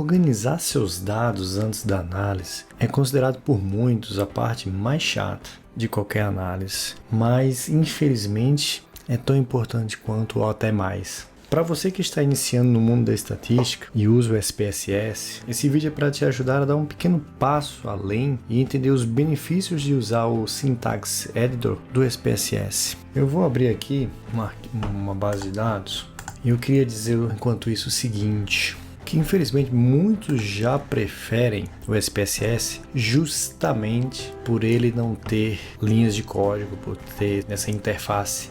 Organizar seus dados antes da análise é considerado por muitos a parte mais chata de qualquer análise, mas infelizmente é tão importante quanto ou até mais. Para você que está iniciando no mundo da estatística e usa o SPSS, esse vídeo é para te ajudar a dar um pequeno passo além e entender os benefícios de usar o Syntax Editor do SPSS. Eu vou abrir aqui uma base de dados e eu queria dizer enquanto isso o seguinte, que infelizmente muitos já preferem o SPSS justamente por ele não ter linhas de código, por ter essa interface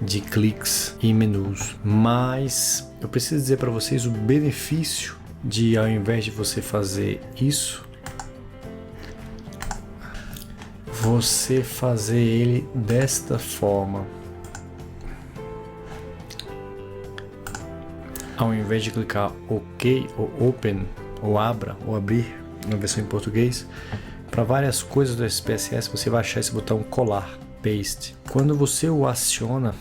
de cliques e menus, mas eu preciso dizer para vocês o benefício de, ao invés de você fazer isso, você fazer ele desta forma. Ao invés de clicar OK ou Open ou Abra ou Abrir na versão em português, para várias coisas do SPSS você vai achar esse botão Colar, Paste. Quando você o aciona,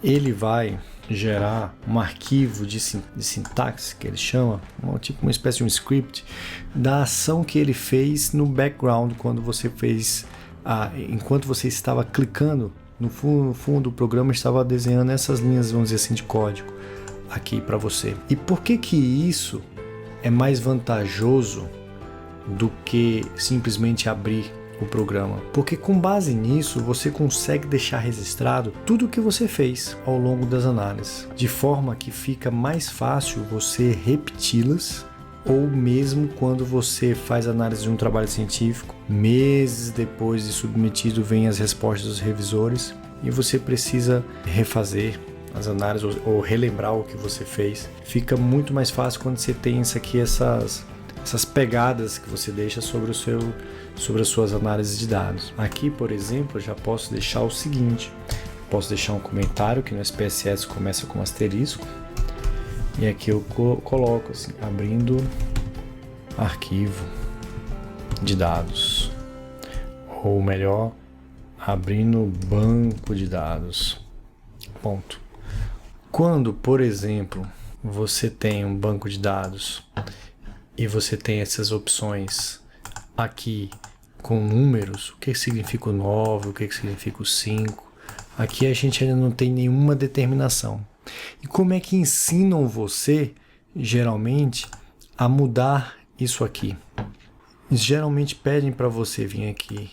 ele vai gerar um arquivo de sintaxe, que ele chama, tipo uma espécie de um script, da ação que ele fez no background quando você fez, enquanto você estava clicando, no fundo o programa estava desenhando essas linhas, vamos dizer assim, de código aqui para você. E por que que isso é mais vantajoso do que simplesmente abrir o programa? Porque com base nisso você consegue deixar registrado tudo o que você fez ao longo das análises, de forma que fica mais fácil você repeti-las, ou mesmo quando você faz análise de um trabalho científico, meses depois de submetido vem as respostas dos revisores e você precisa refazer as análises ou relembrar o que você fez. Fica muito mais fácil quando você tem essas pegadas que você deixa sobre as suas análises de dados. Aqui, por exemplo, eu já posso deixar o seguinte, posso deixar um comentário que no SPSS começa com asterisco, e aqui eu coloco assim, abrindo arquivo de dados, ou melhor, abrindo banco de dados, ponto. Quando, por exemplo, você tem um banco de dados e você tem essas opções aqui com números, o que significa o 9, o que significa o 5, aqui a gente ainda não tem nenhuma determinação. E como é que ensinam você, geralmente, a mudar isso aqui? Eles geralmente pedem para você vir aqui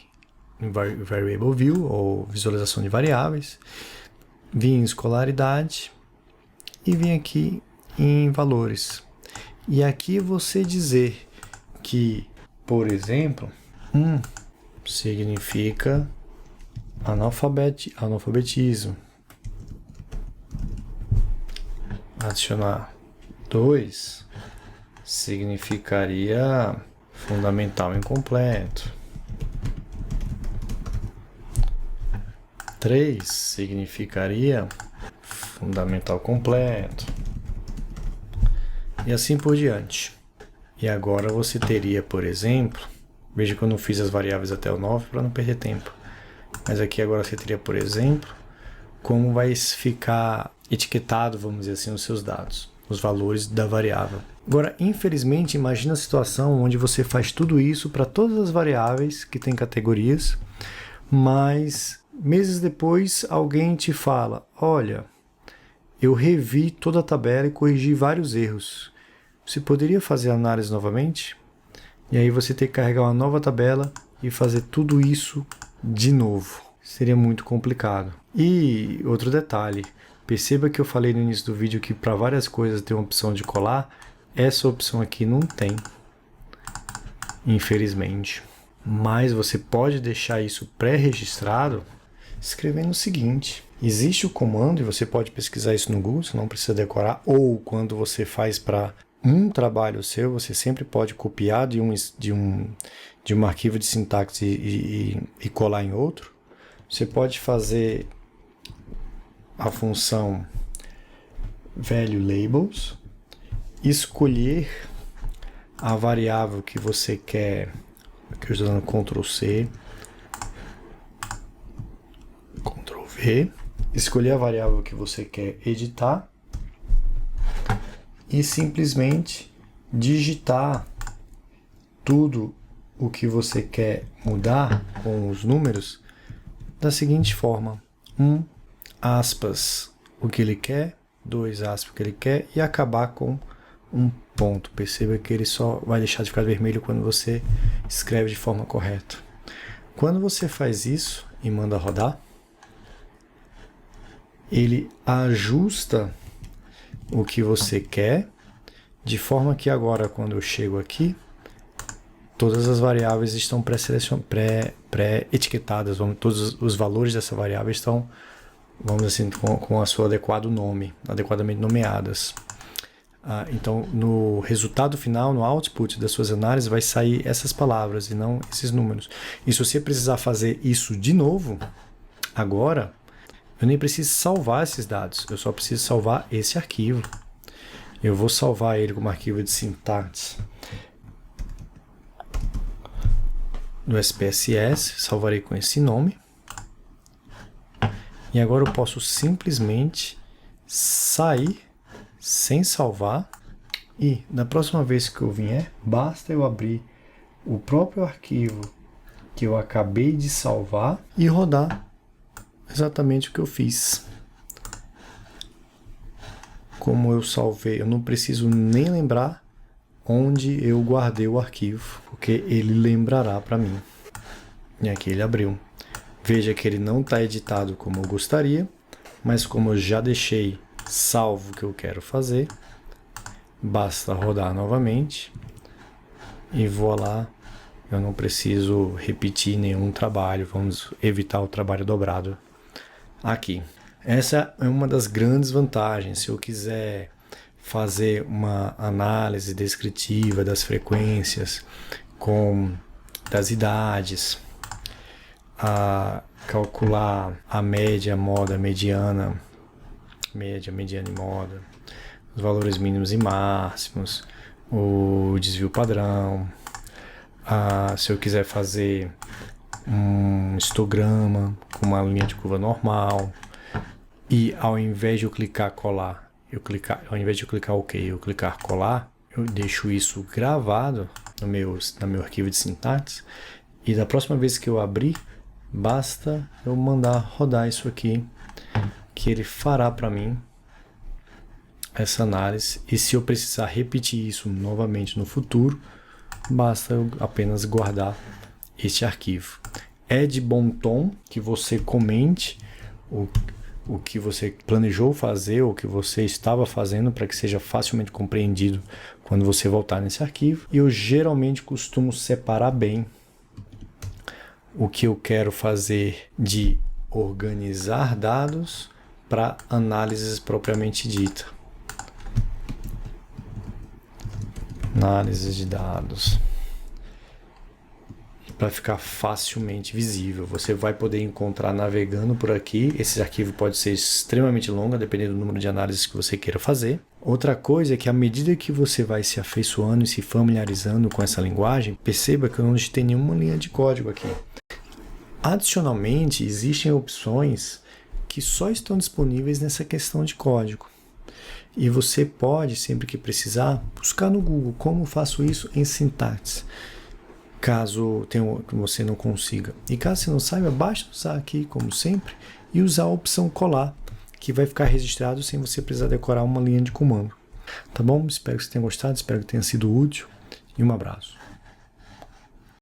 em Variable View, ou visualização de variáveis, vir em escolaridade e vir aqui em valores. E aqui você dizer que, por exemplo, significa analfabetismo. Adicionar 2 significaria fundamental incompleto. 3 significaria fundamental completo. E assim por diante. E agora você teria, por exemplo, veja que eu não fiz as variáveis até o 9 para não perder tempo. Mas aqui agora você teria, por exemplo, como vai ficar etiquetado, vamos dizer assim, os seus dados, os valores da variável. Agora, infelizmente, imagina a situação onde você faz tudo isso para todas as variáveis que têm categorias, mas meses depois alguém te fala, olha, eu revi toda a tabela e corrigi vários erros. Você poderia fazer a análise novamente? E aí você tem que carregar uma nova tabela e fazer tudo isso de novo. Seria muito complicado. E outro detalhe, perceba que eu falei no início do vídeo que para várias coisas tem uma opção de colar, essa opção aqui não tem, infelizmente. Mas você pode deixar isso pré-registrado escrevendo o seguinte, existe o comando, e você pode pesquisar isso no Google, você não precisa decorar, ou quando você faz para um trabalho seu, você sempre pode copiar de um arquivo de sintaxe e colar em outro. Você pode fazer a função value labels, escolher a variável que você quer, aqui eu estou dando Ctrl C, Ctrl V, escolher a variável que você quer editar e simplesmente digitar tudo o que você quer mudar com os números da seguinte forma: 1 aspas o que ele quer, 2 aspas o que ele quer e acabar com um ponto. Perceba que ele só vai deixar de ficar vermelho quando você escreve de forma correta. Quando você faz isso e manda rodar, ele ajusta o que você quer, de forma que agora, quando eu chego aqui, todas as variáveis estão pré-etiquetadas, todos os valores dessa variável estão, vamos assim, com o seu adequado nome, adequadamente nomeadas. Então, no resultado final, no output das suas análises, vai sair essas palavras e não esses números. E se você precisar fazer isso de novo, agora, eu nem preciso salvar esses dados, eu só preciso salvar esse arquivo. Eu vou salvar ele como arquivo de sintaxe do SPSS, salvarei com esse nome. E agora eu posso simplesmente sair sem salvar. E na próxima vez que eu vier, basta eu abrir o próprio arquivo que eu acabei de salvar e rodar exatamente o que eu fiz. Como eu salvei, eu não preciso nem lembrar onde eu guardei o arquivo, porque ele lembrará para mim. E aqui ele abriu. Veja que ele não está editado como eu gostaria, mas como eu já deixei salvo o que eu quero fazer, basta rodar novamente e vou lá. Eu não preciso repetir nenhum trabalho, vamos evitar o trabalho dobrado aqui. Essa é uma das grandes vantagens. Se eu quiser fazer uma análise descritiva das frequências, das idades, calcular a média, moda, mediana, mediana e moda, os valores mínimos e máximos, o desvio padrão, se eu quiser fazer um histograma com uma linha de curva normal, e ao invés de eu clicar colar, ao invés de eu clicar OK, eu clicar colar, eu deixo isso gravado no meu arquivo de sintaxe, e da próxima vez que eu abrir, basta eu mandar rodar isso aqui, que ele fará para mim essa análise. E se eu precisar repetir isso novamente no futuro, basta eu apenas guardar este arquivo. É de bom tom que você comente o que você planejou fazer, ou o que você estava fazendo, para que seja facilmente compreendido quando você voltar nesse arquivo. E eu geralmente costumo separar bem o que eu quero fazer de organizar dados para análises propriamente dita. Análise de dados. Para ficar facilmente visível. Você vai poder encontrar navegando por aqui. Esse arquivo pode ser extremamente longo, dependendo do número de análises que você queira fazer. Outra coisa é que à medida que você vai se afeiçoando e se familiarizando com essa linguagem, perceba que eu não digitei nenhuma linha de código aqui. Adicionalmente, existem opções que só estão disponíveis nessa questão de código. E você pode, sempre que precisar, buscar no Google como faço isso em sintaxe, caso você não consiga. E caso você não saiba, basta usar aqui, como sempre, e usar a opção colar, que vai ficar registrado sem você precisar decorar uma linha de comando. Tá bom? Espero que você tenha gostado, espero que tenha sido útil, e um abraço.